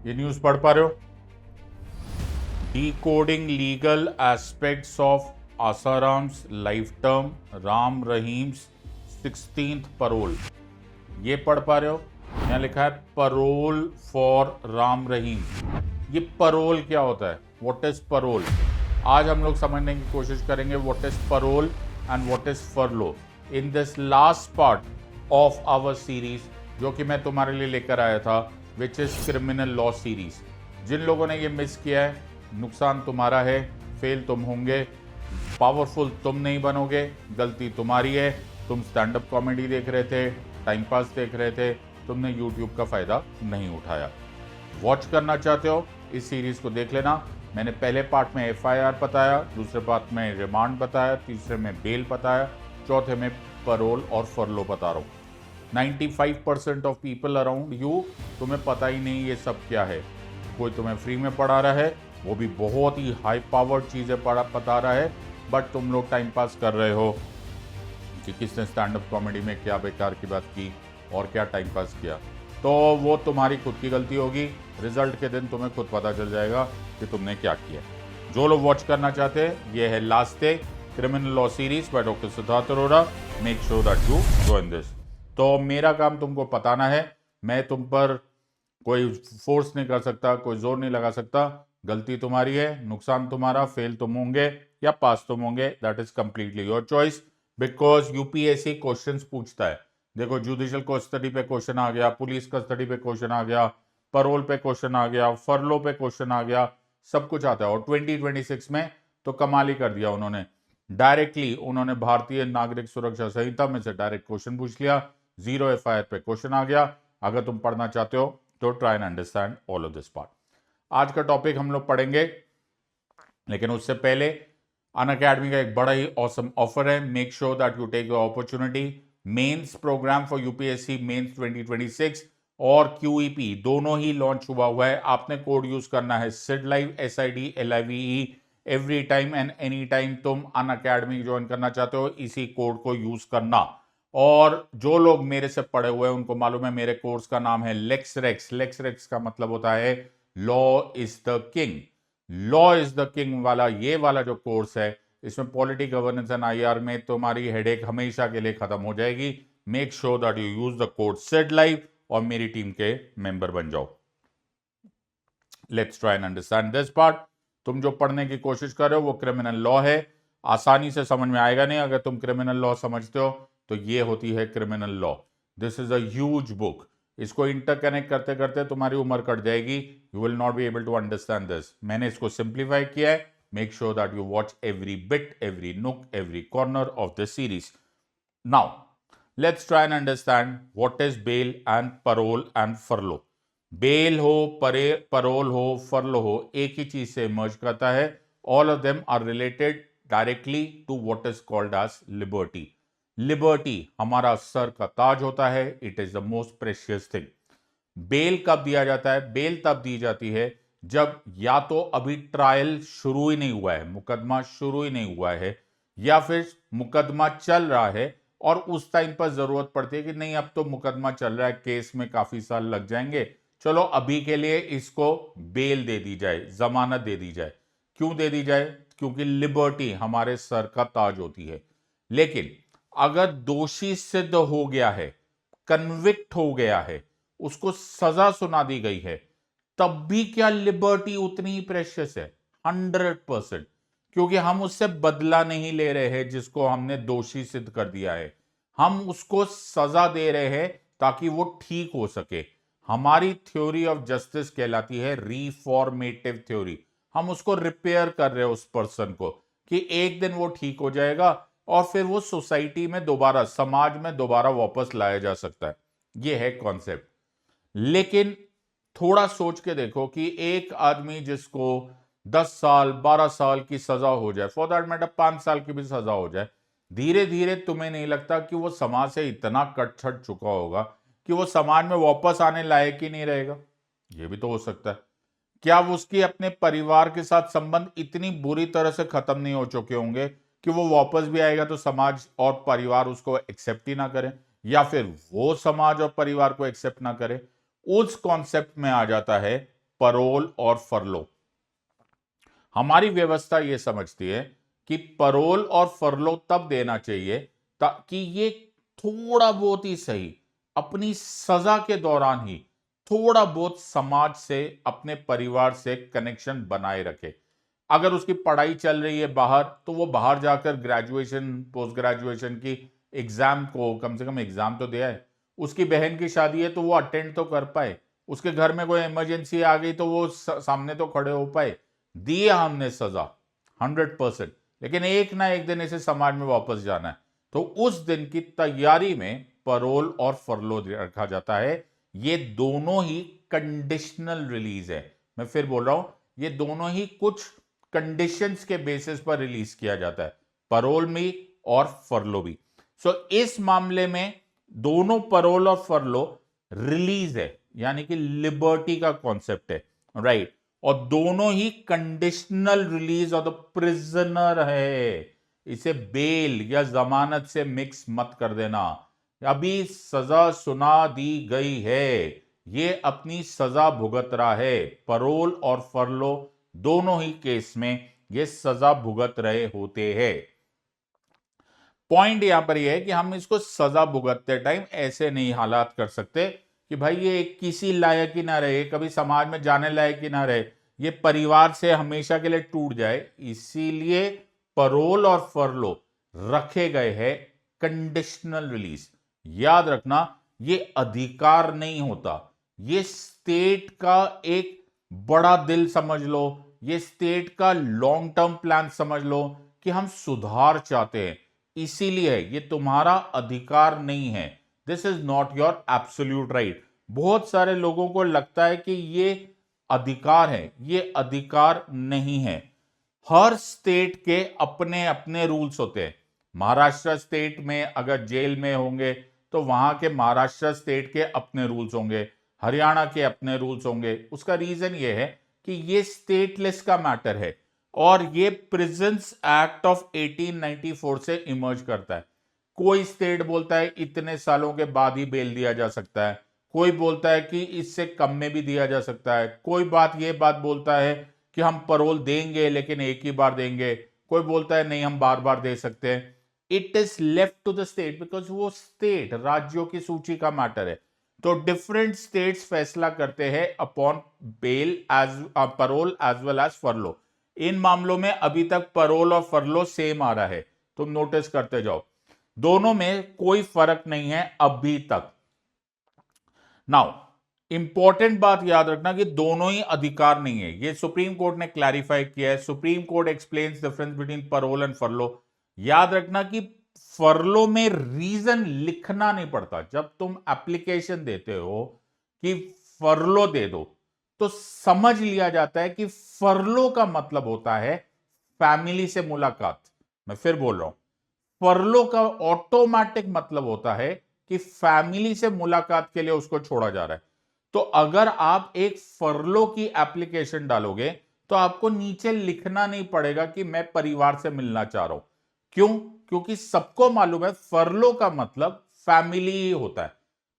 ये न्यूज पढ़ पा रहे हो? Decoding legal aspects of Asaram's life term Ram Rahim's 16th parole. ये पढ़ पा रहे हो? यहाँ लिखा है पैरोल फॉर राम रहीम। ये पैरोल क्या होता है? What is parole? आज हम लोग समझने की कोशिश करेंगे what is parole and what is furlough in this last part of our series, जो कि मैं तुम्हारे लिए लेकर आया था, which is criminal law series. जिन लोगों ने ये मिस किया है, नुकसान तुम्हारा है, फेल तुम होंगे, पावरफुल तुम नहीं बनोगे, गलती तुम्हारी है। तुम स्टैंड अप कॉमेडी देख रहे थे, टाइम पास देख रहे थे, तुमने यूट्यूब का फायदा नहीं उठाया। वॉच करना चाहते हो इस सीरीज को देख लेना। मैंने पहले पार्ट में एफआईआर बताया, दूसरे पार्ट में रिमांड बताया, तीसरे में बेल बताया, चौथे में पैरोल और फरलो बता रहा हूँ। 95% ऑफ पीपल अराउंड यू, तुम्हें पता ही नहीं ये सब क्या है। कोई तुम्हें फ्री में पढ़ा रहा है, वो भी बहुत ही हाई पावर्ड चीज़ें बता रहा है, बट तुम लोग टाइम पास कर रहे हो कि किसने स्टैंड अप कॉमेडी में क्या बेकार की बात की और क्या टाइम पास किया। तो वो तुम्हारी खुद की गलती होगी। रिजल्ट के दिन तुम्हें खुद पता चल जाएगा कि तुमने क्या किया। जो लोग वॉच करना चाहते हैं, ये है last day criminal law series by doctor Siddharth Arora. Make sure that you join this. तो मेरा काम तुमको बताना है, मैं तुम पर कोई फोर्स नहीं कर सकता, कोई जोर नहीं लगा सकता। गलती तुम्हारी है, नुकसान तुम्हारा, फेल तुम होंगे या पास तुम होंगे, that is completely your choice, because UPSC questions पूछता है। देखो, जुडिशियल कस्टडी पे क्वेश्चन आ गया, पुलिस कस्टडी पे क्वेश्चन आ गया, पैरोल पे क्वेश्चन आ गया, फरलो पे क्वेश्चन आ गया, सब कुछ आता है। और 2026 में तो कमाल ही कर दिया उन्होंने। डायरेक्टली उन्होंने भारतीय नागरिक सुरक्षा संहिता में से डायरेक्ट क्वेश्चन पूछ लिया, 0 एफआईआर पे क्वेश्चन आ गया। अगर तुम पढ़ना चाहते हो तो try and understand all of this part. आज का टॉपिक हम लोग पढ़ेंगे, लेकिन उससे पहले अनअकैडमी का एक बड़ा ही ऑसम ऑफर है। Make sure that you take the opportunity. Mains program for UPSC mains 2026 और क्यूईपी दोनों ही लॉन्च हुआ है। आपने कोड यूज करना है sid live, SIDLIVE। Every time and any time तुम अनअकैडमी ज्वाइन करना चाहते हो, इसी कोड को यूज करना। और जो लोग मेरे से पढ़े हुए हैं उनको मालूम है मेरे कोर्स का नाम है लेक्स रेक्स। लेक्स रेक्स का मतलब होता है law is the king. Law is the king वाला ये वाला जो कोर्स है, इसमें पॉलिटी, गवर्नेंस एंड IR में तुम्हारी हेडेक हमेशा के लिए खत्म हो जाएगी। Make sure that you use the code said live और मेरी टीम के मेंबर बन जाओ। Let's try and understand this part. तुम जो पढ़ने की कोशिश कर रहे हो वो क्रिमिनल लॉ है। आसानी से समझ में आएगा नहीं। अगर तुम क्रिमिनल लॉ समझते हो तो ये होती है criminal law. This is a huge book. इसको इंटरकनेक्ट करते करते तुम्हारी उम्र कट जाएगी। You will not be able to understand this. मैंने इसको सिंप्लीफाई किया है। Make sure that you watch every bit, every nook, every corner of this series. Now let's try and understand what is bail and parole and furlough. Bail हो, parole हो, furlough हो, एक ही चीज से इमर्ज करता है। All of them are related directly to what is called as liberty. Liberty हमारा सर का ताज होता है। It is the most precious thing. Bail कब दिया जाता है? बेल तब दी जाती है जब या तो अभी ट्रायल शुरू ही नहीं हुआ है, मुकदमा शुरू ही नहीं हुआ है, या फिर मुकदमा चल रहा है और उस टाइम पर जरूरत पड़ती है कि नहीं अब तो मुकदमा चल रहा है, केस में काफी साल लग जाएंगे, चलो अभी के लिए इसको बेल दे दी जाए, जमानत दे दी जाए। क्यों दे दी जाए? क्योंकि लिबर्टी हमारे सर का ताज होती है। लेकिन अगर दोषी सिद्ध हो गया है, कन्विक्ट हो गया है, उसको सजा सुना दी गई है, तब भी क्या लिबर्टी उतनी ही प्रेशियस है? 100%। क्योंकि हम उससे बदला नहीं ले रहे हैं जिसको हमने दोषी सिद्ध कर दिया है। हम उसको सजा दे रहे हैं ताकि वो ठीक हो सके। हमारी थ्योरी ऑफ जस्टिस कहलाती है रिफॉर्मेटिव थ्योरी। हम उसको रिपेयर कर रहे हैं उस पर्सन को कि एक दिन वो ठीक हो जाएगा और फिर वो सोसाइटी में दोबारा, समाज में दोबारा वापस लाया जा सकता है। ये है कॉन्सेप्ट। लेकिन थोड़ा सोच के देखो कि एक आदमी जिसको 10 साल 12 साल की सजा हो जाए, फॉर दैट मैटर 5 साल की भी सजा हो जाए, धीरे धीरे तुम्हें नहीं लगता कि वो समाज से इतना कट छट चुका होगा कि वो समाज में वापस आने लायक ही नहीं रहेगा? ये भी तो हो सकता है। क्या उसकी अपने परिवार के साथ संबंध इतनी बुरी तरह से खत्म नहीं हो चुके होंगे कि वो वापस भी आएगा तो समाज और परिवार उसको एक्सेप्ट ही ना करें, या फिर वो समाज और परिवार को एक्सेप्ट ना करे? उस कॉन्सेप्ट में आ जाता है परोल और फरलो। हमारी व्यवस्था यह समझती है कि परोल और फरलो तब देना चाहिए ताकि ये थोड़ा बहुत ही सही अपनी सजा के दौरान ही थोड़ा बहुत समाज से, अपने परिवार से कनेक्शन बनाए रखे। अगर उसकी पढ़ाई चल रही है बाहर, तो वो बाहर जाकर ग्रेजुएशन, पोस्ट ग्रेजुएशन की एग्जाम को कम से कम एग्जाम तो दे आए। उसकी बहन की शादी है तो वो अटेंड तो कर पाए। उसके घर में कोई इमरजेंसी आ गई तो वो सामने तो खड़े हो पाए। दिया हमने सजा 100%, लेकिन एक ना एक दिन इसे समाज में वापस जाना है, तो उस दिन की तैयारी में परोल और फरलो रखा जाता है। ये दोनों ही कंडीशनल रिलीज है। मैं फिर बोल रहा हूं, ये दोनों ही कुछ कंडीशंस के बेसिस पर रिलीज किया जाता है, परोल भी और फरलो भी। सो इस मामले में दोनों परोल और फरलो रिलीज है, यानी कि लिबर्टी का कॉन्सेप्ट है, राइट। और दोनों ही conditional release of the prisoner है। इसे बेल या जमानत से मिक्स मत कर देना। अभी सजा सुना दी गई है, ये अपनी सजा भुगत रहा है। परोल और फरलो दोनों ही केस में ये सजा भुगत रहे होते हैं। पॉइंट यहां पर यह है कि हम इसको सजा भुगतते टाइम ऐसे नहीं हालात कर सकते कि भाई ये किसी लायक ही ना रहे, कभी समाज में जाने लायक ही ना रहे, ये परिवार से हमेशा के लिए टूट जाए। इसीलिए परोल और फरलो रखे गए हैं कंडीशनल रिलीज। याद रखना, ये अधिकार नहीं होता, ये स्टेट का एक बड़ा दिल समझ लो, ये स्टेट का लॉन्ग टर्म प्लान समझ लो कि हम सुधार चाहते हैं। इसीलिए ये तुम्हारा अधिकार नहीं है। This is not your absolute right. बहुत सारे लोगों को लगता है कि ये अधिकार है, ये अधिकार नहीं है। हर स्टेट के अपने अपने रूल्स होते हैं। महाराष्ट्र स्टेट में अगर जेल में होंगे तो वहां के महाराष्ट्र स्टेट के अपने रूल्स होंगे, हरियाणा के अपने रूल्स होंगे। उसका रीजन ये है कि ये स्टेटलेस का मैटर है और ये प्रिजन्स एक्ट ऑफ 1894 से इमर्ज करता है। कोई स्टेट बोलता है इतने सालों के बाद ही बेल दिया जा सकता है, कोई बोलता है कि इससे कम में भी दिया जा सकता है, कोई बात बोलता है कि हम परोल देंगे लेकिन एक ही बार देंगे, कोई बोलता है नहीं हम बार बार दे सकते हैं। It is left to the state, because वो स्टेट राज्यों की सूची का मैटर है। तो डिफरेंट स्टेट्स फैसला करते हैं upon bail as parole as well as furlough. इन मामलों में अभी तक परोल और फरलो सेम आ रहा है, तुम नोटिस करते जाओ, दोनों में कोई फर्क नहीं है अभी तक। नाउ इंपॉर्टेंट बात याद रखना कि दोनों ही अधिकार नहीं है, ये सुप्रीम कोर्ट ने क्लैरिफाई किया है। Supreme court explains difference between parole and फरलो। याद रखना कि फरलो में रीजन लिखना नहीं पड़ता। जब तुम एप्लीकेशन देते हो कि फरलो दे दो, तो समझ लिया जाता है कि फरलो का मतलब होता है फैमिली से मुलाकात। मैं फिर बोल रहा हूं, फरलो का ऑटोमेटिक मतलब होता है कि फैमिली से मुलाकात के लिए उसको छोड़ा जा रहा है। तो अगर आप एक फरलो की एप्लीकेशन डालोगे तो आपको नीचे लिखना नहीं पड़ेगा कि मैं परिवार से मिलना चाह रहा हूं। क्यों? क्योंकि सबको मालूम है फरलो का मतलब फैमिली ही होता है।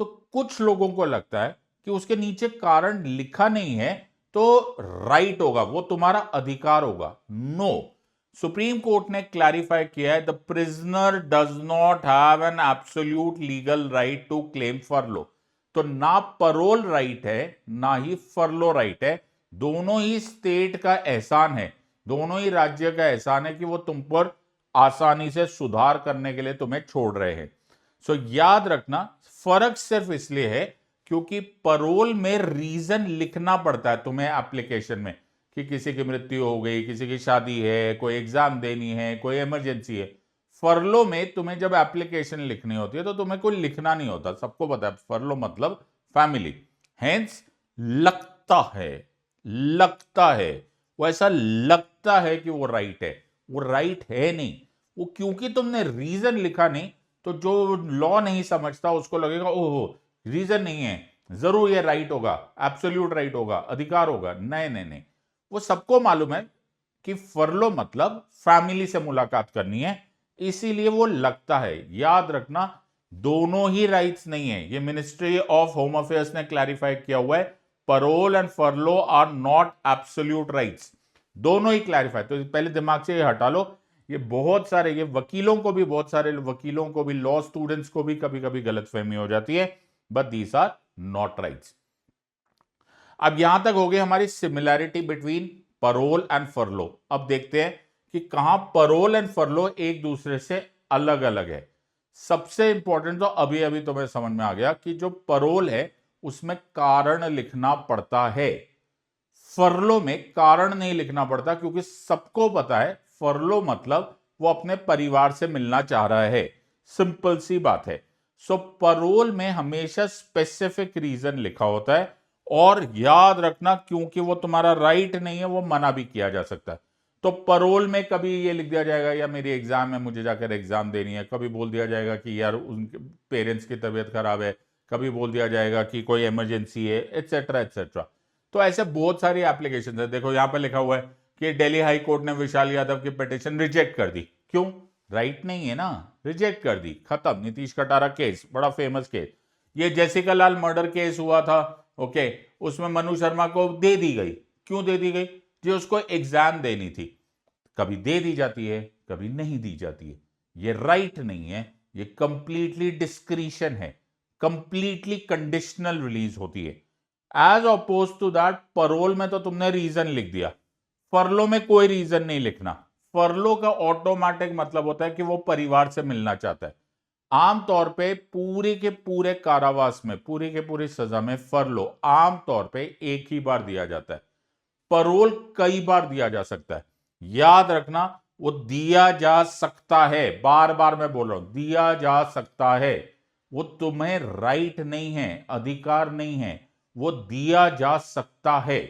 तो कुछ लोगों को लगता है कि उसके नीचे कारण लिखा नहीं है तो राइट होगा, वो तुम्हारा अधिकार होगा। नो, सुप्रीम कोर्ट ने क्लैरिफाई किया है the prisoner does not have an absolute legal right to claim furlough. तो ना परोल राइट है ना ही फरलो राइट है। दोनों ही स्टेट का एहसान है, दोनों ही राज्य का एहसान है कि वो तुम पर आसानी से सुधार करने के लिए तुम्हें छोड़ रहे हैं। सो याद रखना, फर्क सिर्फ इसलिए है क्योंकि परोल में रीजन लिखना पड़ता है तुम्हें एप्लीकेशन में कि किसी की मृत्यु हो गई, किसी की शादी है, कोई एग्जाम देनी है, कोई इमरजेंसी है। फरलो में तुम्हें जब एप्लीकेशन लिखनी होती है तो तुम्हें कोई लिखना नहीं होता, सबको पता है फरलो मतलब फैमिली। हेंस लगता है वो ऐसा लगता है कि वो राइट है, वो राइट है नहीं। वो क्योंकि तुमने रीजन लिखा नहीं, तो जो लॉ नहीं समझता उसको लगेगा ओहो रीजन नहीं है, जरूर ये राइट होगा, एब्सोल्यूट राइट होगा, अधिकार होगा। नहीं नहीं नहीं, वो सबको मालूम है कि फरलो मतलब फैमिली से मुलाकात करनी है, इसीलिए वो लगता है। याद रखना, दोनों ही राइट्स नहीं है। ये मिनिस्ट्री ऑफ होम अफेयर्स ने क्लैरिफाई किया हुआ है, parole and furlough are not absolute rights. दोनों ही क्लैरिफाई, तो पहले दिमाग से ये हटा लो, ये बहुत सारे, ये वकीलों को भी, बहुत सारे वकीलों को भी, लॉ स्टूडेंट्स को भी कभी कभी गलतफहमी हो जाती है, but these are not rights. अब यहां तक हो गई हमारी similarity between parole and furlough. अब देखते हैं कि कहां परोल एंड फरलो एक दूसरे से अलग अलग है. सबसे इंपॉर्टेंट तो अभी अभी तुम्हें समझ में आ गया कि जो परोल है उसमें कारण लिखना पड़ता है, फरलो में कारण नहीं लिखना पड़ता, क्योंकि सबको पता है फरलो मतलब वो अपने परिवार से मिलना चाह रहा है. सिंपल सी बात है. सो परोल में हमेशा स्पेसिफिक रीजन लिखा होता है, और याद रखना क्योंकि वो तुम्हारा राइट नहीं है, वो मना भी किया जा सकता है. तो परोल में कभी ये लिख दिया जाएगा या मेरी एग्जाम है, मुझे जाकर एग्जाम देनी है, कभी बोल दिया जाएगा कि यार उनके पेरेंट्स की तबीयत खराब है, कभी बोल दिया जाएगा कि कोई इमरजेंसी है, एटसेट्रा एटसेट्रा. तो ऐसे बहुत सारी एप्लीकेशन है. देखो यहां पर लिखा हुआ है कि दिल्ली हाई कोर्ट ने विशाल यादव की पिटीशन रिजेक्ट कर दी. क्यों? राइट नहीं है ना, रिजेक्ट कर दी, खत्म. नीतीश कटारा केस, बड़ा फेमस केस. ये जेसिका लाल मर्डर केस हुआ था, ओके, उसमें मनु शर्मा को दे दी गई. क्यों दे दी गई? जो उसको एग्जाम देनी थी. कभी दे दी जाती है, कभी नहीं दी जाती है. ये राइट नहीं है, ये कंप्लीटली डिस्क्रिशन है, कंप्लीटली कंडीशनल रिलीज होती है. As opposed to that parole में तो तुमने रीजन लिख दिया, फरलो में कोई रीजन नहीं लिखना. फरलो का ऑटोमेटिक मतलब होता है कि वो परिवार से मिलना चाहता है. आमतौर पे पूरे के पूरे कारावास में, पूरी के पूरी सजा में फरलो आमतौर पे एक ही बार दिया जाता है. परोल कई बार दिया जा सकता है. याद रखना, वो दिया जा सकता है, बार बार मैं बोल रहा हूं, दिया जा सकता है. वो तुम्हें राइट नहीं है, अधिकार नहीं है, वो दिया जा सकता है.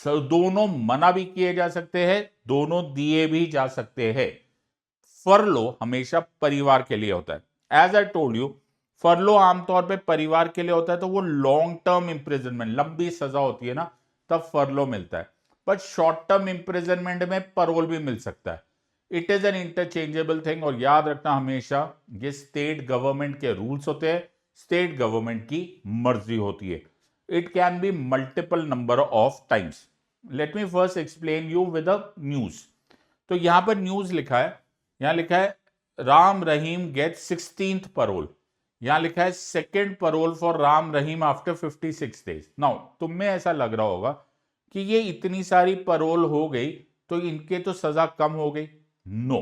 दोनों मना भी किए जा सकते हैं, दोनों दिए भी जा सकते हैं. फरलो हमेशा परिवार के लिए होता है. As I told you, furlough आमतौर पे परिवार के लिए होता है, तो वो लॉन्ग टर्म इंप्रिजनमेंट, लंबी सजा होती है ना, तब फरलो मिलता है. पर शॉर्ट टर्म इंप्रिजनमेंट में परोल भी मिल सकता है. It is an interchangeable thing. और याद रखना हमेशा, ये स्टेट गवर्नमेंट के रूल्स होते हैं, स्टेट गवर्नमेंट की मर्जी होती है. It can be multiple number of times. Let me first explain you with a news. तो यहां पर न्यूज लिखा है, यहां लिखा है Ram Rahim gate 16th parole. यहां लिखा है second parole for Ram Rahim after 56 days. Now तुम में ऐसा लग रहा होगा कि ये इतनी सारी परोल हो गई तो इनके तो सजा कम हो गई. नो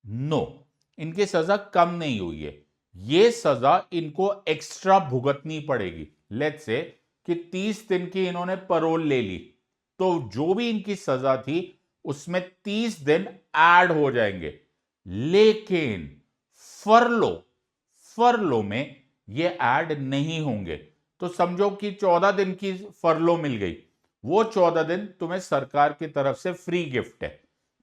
नो, इनकी सजा कम नहीं हुई है, ये सजा इनको एक्स्ट्रा भुगतनी पड़ेगी. लेट्स से कि 30 दिन की इन्होंने परोल ले ली, तो जो भी इनकी सजा थी उसमें 30 दिन ऐड हो जाएंगे. लेकिन फरलो में ये ऐड नहीं होंगे. तो समझो कि 14 दिन की फरलो मिल गई, वो 14 दिन तुम्हें सरकार की तरफ से फ्री गिफ्ट है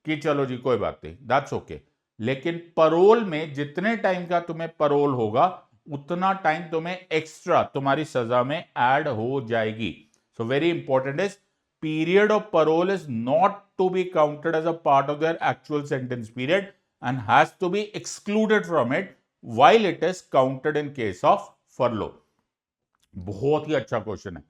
कि चलो जी कोई बात नहीं, दैट्स ओके. लेकिन परोल में जितने टाइम का तुम्हें परोल होगा उतना टाइम तुम्हें एक्स्ट्रा तुम्हारी सजा में ऐड हो जाएगी. So very important is, period of parole is not to be counted as a part of their actual sentence period and has to be excluded from it while it is counted in case of furlough. बहुत ही अच्छा question है.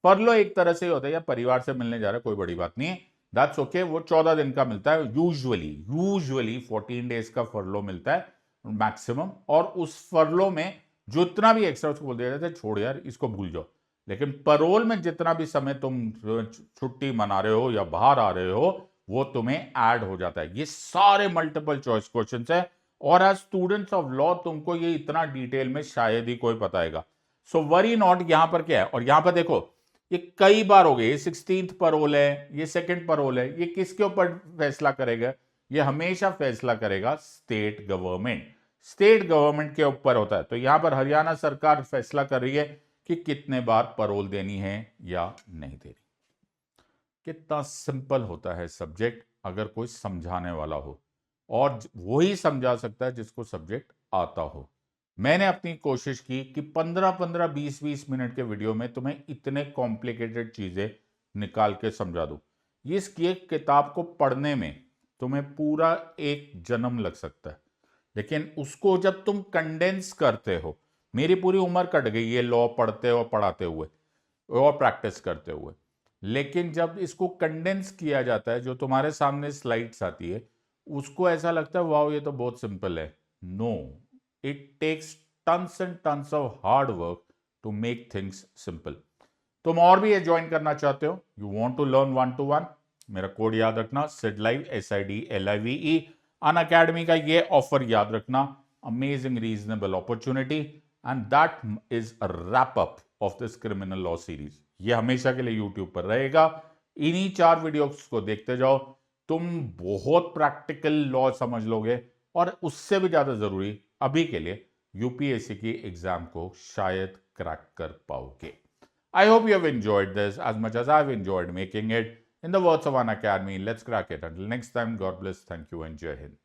फरलो एक तरह से होता है, या परिवार से मिलने जा रहा है, कोई बड़ी बात नहीं है, दैट्स ओके. वो 14 दिन का मिलता है, यूजुअली 14 डेज का फरलो मिलता है मैक्सिमम. और उस फरलो में जितना भी एक्स्ट्रा, उसको बोल दिया जाता है छोड़ यार इसको भूल जाओ. लेकिन परोल में जितना भी समय तुम छुट्टी मना रहे हो या बाहर आ रहे हो वो तुम्हें ऐड हो जाता है. ये सारे मल्टीपल चॉइस क्वेश्चंस है, और एज स्टूडेंट्स ऑफ लॉ तुमको ये इतना डिटेल में शायद ही कोई बताएगा. So worry not. यहां पर क्या है, और यहां पर देखो ये कई बार हो गए. ये 16th परोल है, ये सेकंड परोल है. ये किसके ऊपर फैसला करेगा? ये हमेशा फैसला करेगा स्टेट गवर्नमेंट. स्टेट गवर्नमेंट के ऊपर होता है. तो यहां पर हरियाणा सरकार फैसला कर रही है कि कितने बार परोल देनी है या नहीं देनी. कितना सिंपल होता है सब्जेक्ट अगर कोई समझाने वाला हो, और वही समझा सकता है जिसको सब्जेक्ट आता हो. मैंने अपनी कोशिश की कि 15-15, 20-20 मिनट के वीडियो में तुम्हें इतने कॉम्प्लिकेटेड चीजें निकाल के समझा दूं. इसकी एक किताब को पढ़ने में तुम्हें पूरा एक जन्म लग सकता है, लेकिन उसको जब तुम कंडेंस करते हो, मेरी पूरी उम्र कट गई ये लॉ पढ़ते और पढ़ाते हुए, और प्रैक्टिस करते हुए। लेकिन जब इसको कंडेंस किया जाता है, जो तुम्हारे सामने स्लाइड्स आती है, उसको ऐसा लगता है वाओ ये तो बहुत सिंपल है। No, it takes tons and tons of hard work to make things simple. तुम और भी ये ज्वाइन करना चाहते हो, you want to learn 1-to-1, मेरा कोड याद रखना, SIDLIVE SIDLIVE। अनअकैडमी का ये ऑफर याद रखना, amazing reasonable opportunity, and that is a wrap up of this criminal law series. ये हमेशा के लिए यूट्यूब पर रहेगा। इन्हीं 4 वीडियोस को देखते जाओ, तुम बहुत प्रैक्टिकल लॉ समझ लोगे, और उससे भी ज्यादा जरूरी अभी के लिए यूपीएससी की एग्जाम को शायद क्रैक कर पाओगे। I hope you have enjoyed this as much as I've enjoyed making it. In the words of Unacademy, let's crack it. Until next time, God bless, thank you, and Jai Hind.